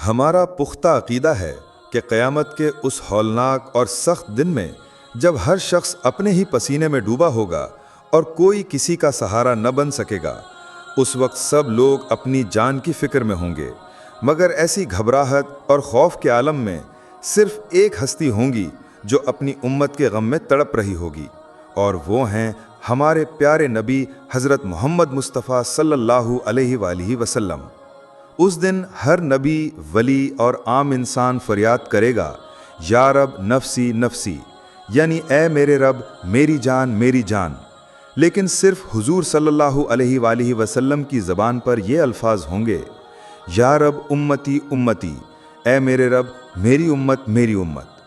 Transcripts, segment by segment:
ہمارا پختہ عقیدہ ہے کہ قیامت کے اس ہولناک اور سخت دن میں جب ہر شخص اپنے ہی پسینے میں ڈوبا ہوگا اور کوئی کسی کا سہارا نہ بن سکے گا، اس وقت سب لوگ اپنی جان کی فکر میں ہوں گے، مگر ایسی گھبراہٹ اور خوف کے عالم میں صرف ایک ہستی ہوں گی جو اپنی امت کے غم میں تڑپ رہی ہوگی، اور وہ ہیں ہمارے پیارے نبی حضرت محمد مصطفیٰ صلی اللہ علیہ وآلہ وسلم۔ اس دن ہر نبی، ولی اور عام انسان فریاد کرے گا، یا رب نفسی نفسی، یعنی اے میرے رب میری جان میری جان۔ لیکن صرف حضور صلی اللہ علیہ وآلہ وسلم کی زبان پر یہ الفاظ ہوں گے، یا رب امتی امتی، اے میرے رب میری امت میری امت۔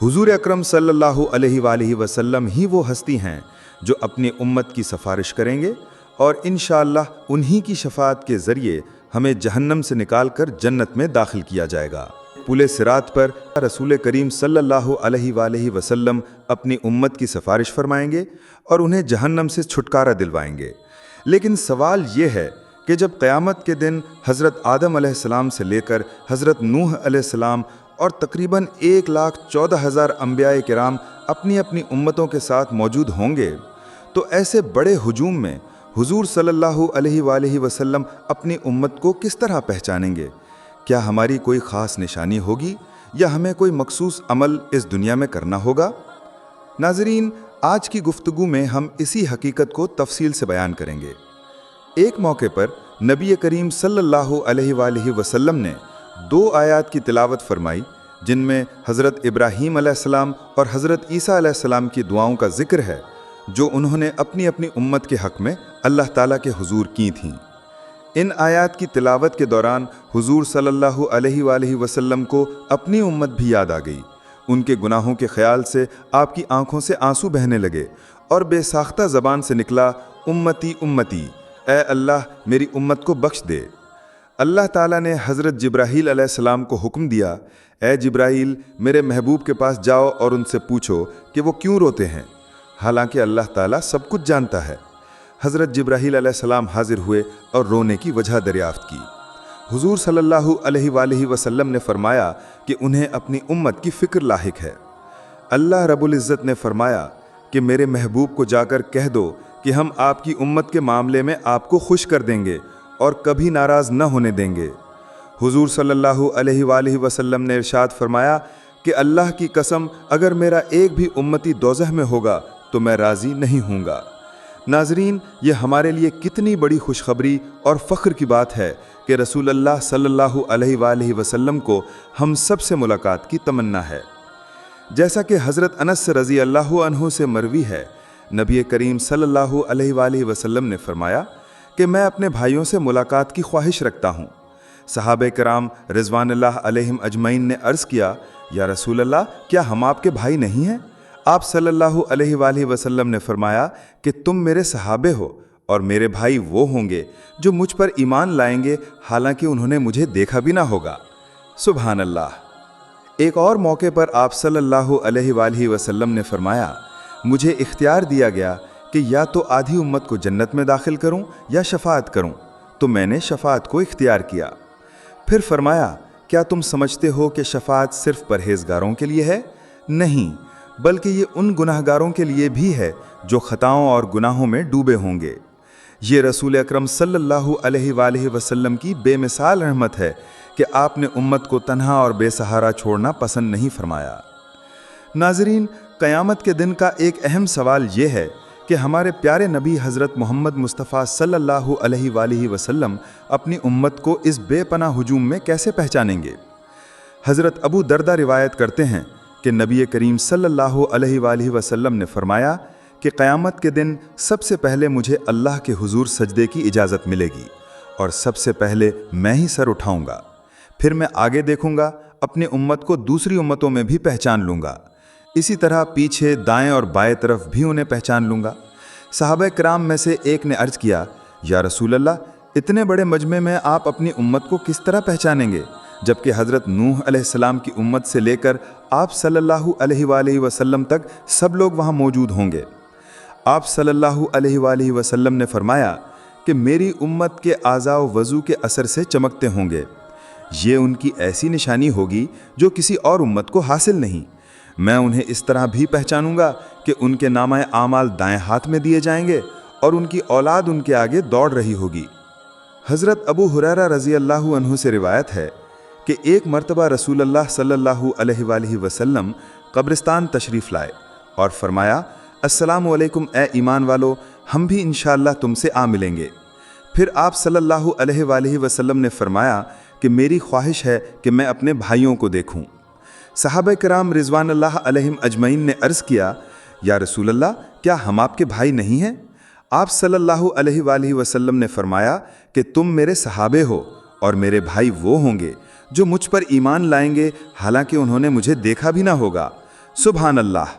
حضور اکرم صلی اللہ علیہ وآلہ وسلم ہی وہ ہستی ہیں جو اپنی امت کی سفارش کریں گے، اور انشاءاللہ انہی کی شفاعت کے ذریعے ہمیں جہنم سے نکال کر جنت میں داخل کیا جائے گا۔ پل صراط پر رسول کریم صلی اللہ علیہ وآلہ وسلم اپنی امت کی سفارش فرمائیں گے اور انہیں جہنم سے چھٹکارا دلوائیں گے۔ لیکن سوال یہ ہے کہ جب قیامت کے دن حضرت آدم علیہ السلام سے لے کر حضرت نوح علیہ السلام اور تقریباً 1,14,000 انبیاء کرام اپنی اپنی امتوں کے ساتھ موجود ہوں گے، تو ایسے بڑے ہجوم میں حضور صلی اللہ علیہ وآلہ وسلم اپنی امت کو کس طرح پہچانیں گے؟ کیا ہماری کوئی خاص نشانی ہوگی یا ہمیں کوئی مخصوص عمل اس دنیا میں کرنا ہوگا؟ ناظرین، آج کی گفتگو میں ہم اسی حقیقت کو تفصیل سے بیان کریں گے۔ ایک موقع پر نبی کریم صلی اللہ علیہ وآلہ وسلم نے 2 آیات کی تلاوت فرمائی، جن میں حضرت ابراہیم علیہ السلام اور حضرت عیسیٰ علیہ السلام کی دعاؤں کا ذکر ہے، جو انہوں نے اپنی اپنی امت کے حق میں اللہ تعالیٰ کے حضور کی تھیں۔ ان آیات کی تلاوت کے دوران حضور صلی اللہ علیہ وآلہ وسلم کو اپنی امت بھی یاد آ گئی۔ ان کے گناہوں کے خیال سے آپ کی آنکھوں سے آنسو بہنے لگے اور بے ساختہ زبان سے نکلا، امتی امتی، اے اللہ میری امت کو بخش دے۔ اللہ تعالیٰ نے حضرت جبرائیل علیہ السلام کو حکم دیا، اے جبرائیل میرے محبوب کے پاس جاؤ اور ان سے پوچھو کہ وہ کیوں روتے ہیں، حالانکہ اللہ تعالیٰ سب کچھ جانتا ہے۔ حضرت جبرائیل علیہ السلام حاضر ہوئے اور رونے کی وجہ دریافت کی۔ حضور صلی اللہ علیہ وآلہ وسلم نے فرمایا کہ انہیں اپنی امت کی فکر لاحق ہے۔ اللہ رب العزت نے فرمایا کہ میرے محبوب کو جا کر کہہ دو کہ ہم آپ کی امت کے معاملے میں آپ کو خوش کر دیں گے اور کبھی ناراض نہ ہونے دیں گے۔ حضور صلی اللہ علیہ وآلہ وسلم نے ارشاد فرمایا کہ اللہ کی قسم اگر میرا ایک بھی امتی دوزخ میں ہوگا تو میں راضی نہیں ہوں گا۔ ناظرین، یہ ہمارے لیے کتنی بڑی خوشخبری اور فخر کی بات ہے کہ رسول اللہ صلی اللہ علیہ وآلہ وسلم کو ہم سب سے ملاقات کی تمنا ہے۔ جیسا کہ حضرت انس رضی اللہ عنہ سے مروی ہے، نبی کریم صلی اللہ علیہ وآلہ وسلم نے فرمایا کہ میں اپنے بھائیوں سے ملاقات کی خواہش رکھتا ہوں۔ صحابہ کرام رضوان اللہ علیہم اجمعین نے عرض کیا، یا رسول اللہ کیا ہم آپ کے بھائی نہیں ہیں؟ آپ صلی اللہ علیہ وآلہ وسلم نے فرمایا کہ تم میرے صحابہ ہو اور میرے بھائی وہ ہوں گے جو مجھ پر ایمان لائیں گے حالانکہ انہوں نے مجھے دیکھا بھی نہ ہوگا۔ سبحان اللہ۔ ایک اور موقع پر آپ صلی اللہ علیہ وآلہ وسلم نے فرمایا، مجھے اختیار دیا گیا کہ یا تو آدھی امت کو جنت میں داخل کروں یا شفاعت کروں، تو میں نے شفاعت کو اختیار کیا۔ پھر فرمایا، کیا تم سمجھتے ہو کہ شفاعت صرف پرہیزگاروں کے لیے ہے؟ نہیں، بلکہ یہ ان گناہگاروں کے لیے بھی ہے جو خطاؤں اور گناہوں میں ڈوبے ہوں گے۔ یہ رسول اکرم صلی اللہ علیہ وآلہ وسلم کی بے مثال رحمت ہے کہ آپ نے امت کو تنہا اور بے سہارا چھوڑنا پسند نہیں فرمایا۔ ناظرین، قیامت کے دن کا ایک اہم سوال یہ ہے کہ ہمارے پیارے نبی حضرت محمد مصطفیٰ صلی اللہ علیہ وآلہ وسلم اپنی امت کو اس بے پناہ ہجوم میں کیسے پہچانیں گے؟ حضرت ابو دردہ روایت کرتے ہیں کہ نبی کریم صلی اللہ علیہ وآلہ وسلم نے فرمایا کہ قیامت کے دن سب سے پہلے مجھے اللہ کے حضور سجدے کی اجازت ملے گی اور سب سے پہلے میں ہی سر اٹھاؤں گا، پھر میں آگے دیکھوں گا، اپنی امت کو دوسری امتوں میں بھی پہچان لوں گا، اسی طرح پیچھے دائیں اور بائیں طرف بھی انہیں پہچان لوں گا۔ صحابہ کرام میں سے ایک نے عرض کیا، یا رسول اللہ اتنے بڑے مجمع میں آپ اپنی امت کو کس طرح پہچانیں گے، جبکہ حضرت نوح علیہ السلام کی امت سے لے کر آپ صلی اللہ علیہ وآلہ وسلم تک سب لوگ وہاں موجود ہوں گے۔ آپ صلی اللہ علیہ وآلہ وسلم نے فرمایا کہ میری امت کے اعضاء و وضو کے اثر سے چمکتے ہوں گے، یہ ان کی ایسی نشانی ہوگی جو کسی اور امت کو حاصل نہیں۔ میں انہیں اس طرح بھی پہچانوں گا کہ ان کے نامہ اعمال دائیں ہاتھ میں دیے جائیں گے اور ان کی اولاد ان کے آگے دوڑ رہی ہوگی۔ حضرت ابو ہریرہ رضی اللہ عنہ سے روایت ہے کہ ایک مرتبہ رسول اللہ صلی اللہ علیہ وآلہ وسلم قبرستان تشریف لائے اور فرمایا، السلام علیکم اے ایمان والو، ہم بھی انشاءاللہ تم سے آ ملیں گے۔ پھر آپ صلی اللہ علیہ وآلہ وسلم نے فرمایا کہ میری خواہش ہے کہ میں اپنے بھائیوں کو دیکھوں۔ صحابہ کرام رضوان اللہ علیہم اجمعین نے عرض کیا، یا رسول اللہ، کیا ہم آپ کے بھائی نہیں ہیں؟ آپ صلی اللہ علیہ وآلہ وسلم نے فرمایا کہ تم میرے صحابے ہو اور میرے بھائی وہ ہوں گے جو مجھ پر ایمان لائیں گے حالانکہ انہوں نے مجھے دیکھا بھی نہ ہوگا۔ سبحان اللہ۔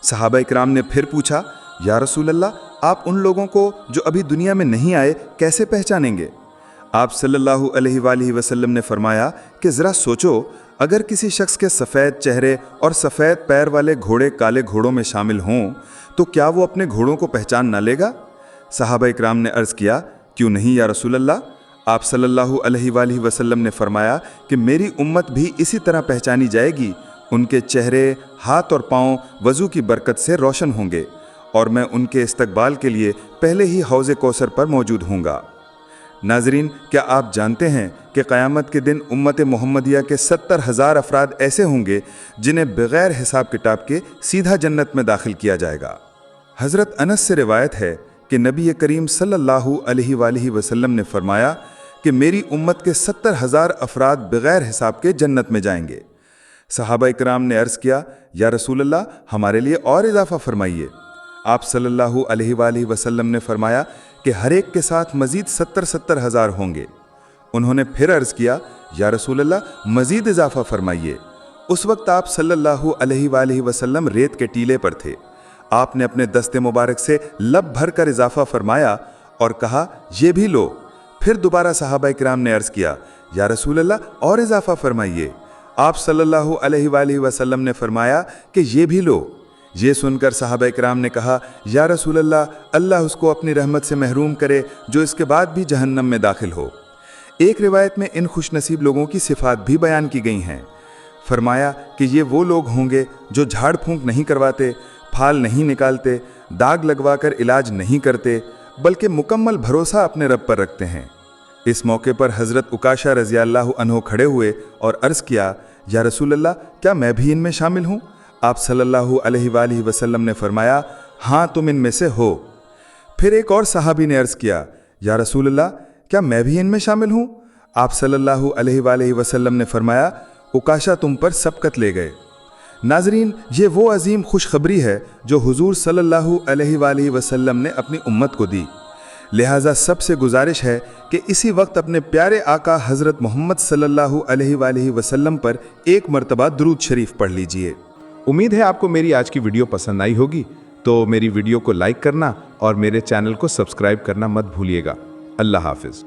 صحابہ اکرام نے پھر پوچھا، یا رسول اللہ، آپ ان لوگوں کو جو ابھی دنیا میں نہیں آئے کیسے پہچانیں گے؟ آپ صلی اللہ علیہ وآلہ وسلم نے فرمایا کہ ذرا سوچو، اگر کسی شخص کے سفید چہرے اور سفید پیر والے گھوڑے کالے گھوڑوں میں شامل ہوں تو کیا وہ اپنے گھوڑوں کو پہچان نہ لے گا؟ صحابہ اکرام نے عرض کیا، کیوں نہیں یا رسول اللہ؟ آپ صلی اللہ علیہ وآلہ وسلم نے فرمایا کہ میری امت بھی اسی طرح پہچانی جائے گی، ان کے چہرے، ہاتھ اور پاؤں وضو کی برکت سے روشن ہوں گے اور میں ان کے استقبال کے لیے پہلے ہی حوض کوثر پر موجود ہوں گا۔ ناظرین، کیا آپ جانتے ہیں کہ قیامت کے دن امت محمدیہ کے 70,000 افراد ایسے ہوں گے جنہیں بغیر حساب کتاب کے سیدھا جنت میں داخل کیا جائے گا؟ حضرت انس سے روایت ہے کہ نبی کریم صلی اللہ علیہ وآلہ وسلم نے فرمایا کہ میری امت کے 70,000 افراد بغیر حساب کے جنت میں جائیں گے۔ صحابہ اکرام نے عرض کیا، یا رسول اللہ، ہمارے لیے اور اضافہ فرمائیے۔ آپ صلی اللہ علیہ وآلہ وسلم نے فرمایا کہ ہر ایک کے ساتھ مزید 70,000 ہوں گے۔ انہوں نے پھر عرض کیا، یا رسول اللہ، مزید اضافہ فرمائیے۔ اس وقت آپ صلی اللہ علیہ وآلہ وسلم ریت کے ٹیلے پر تھے۔ آپ نے اپنے دست مبارک سے لب بھر کر اضافہ فرمایا اور کہا، یہ بھی لو۔ پھر دوبارہ صحابہ اکرام نے عرض کیا، یا رسول اللہ، اور اضافہ فرمائیے۔ آپ صلی اللہ علیہ وآلہ وسلم نے فرمایا کہ یہ بھی لو۔ یہ سن کر صحابہ اکرام نے کہا، یا رسول اللہ، اللہ اس کو اپنی رحمت سے محروم کرے جو اس کے بعد بھی جہنم میں داخل ہو۔ ایک روایت میں ان خوش نصیب لوگوں کی صفات بھی بیان کی گئی ہیں۔ فرمایا کہ یہ وہ لوگ ہوں گے جو جھاڑ پھونک نہیں کرواتے، پھال نہیں نکالتے، داغ لگوا کر علاج نہیں کرتے، بلکہ مکمل بھروسہ اپنے رب پر رکھتے ہیں۔ اس موقع پر حضرت عکاشہ رضی اللہ عنہ کھڑے ہوئے اور عرض کیا، یا رسول اللہ، کیا میں بھی ان میں شامل ہوں؟ آپ صلی اللہ علیہ وآلہ وسلم نے فرمایا، ہاں تم ان میں سے ہو۔ پھر ایک اور صحابی نے عرض کیا، یا رسول اللہ، کیا میں بھی ان میں شامل ہوں؟ آپ صلی اللہ علیہ وآلہ وسلم نے فرمایا، عکاشہ تم پر سبقت لے گئے۔ ناظرین، یہ وہ عظیم خوشخبری ہے جو حضور صلی اللہ علیہ وآلہ وسلم نے اپنی امت کو دی۔ لہٰذا سب سے گزارش ہے کہ اسی وقت اپنے پیارے آقا حضرت محمد صلی اللہ علیہ وآلہ وسلم پر ایک مرتبہ درود شریف پڑھ لیجئے۔ امید ہے آپ کو میری آج کی ویڈیو پسند آئی ہوگی، تو میری ویڈیو کو لائک کرنا اور میرے چینل کو سبسکرائب کرنا مت بھولیے گا۔ اللہ حافظ۔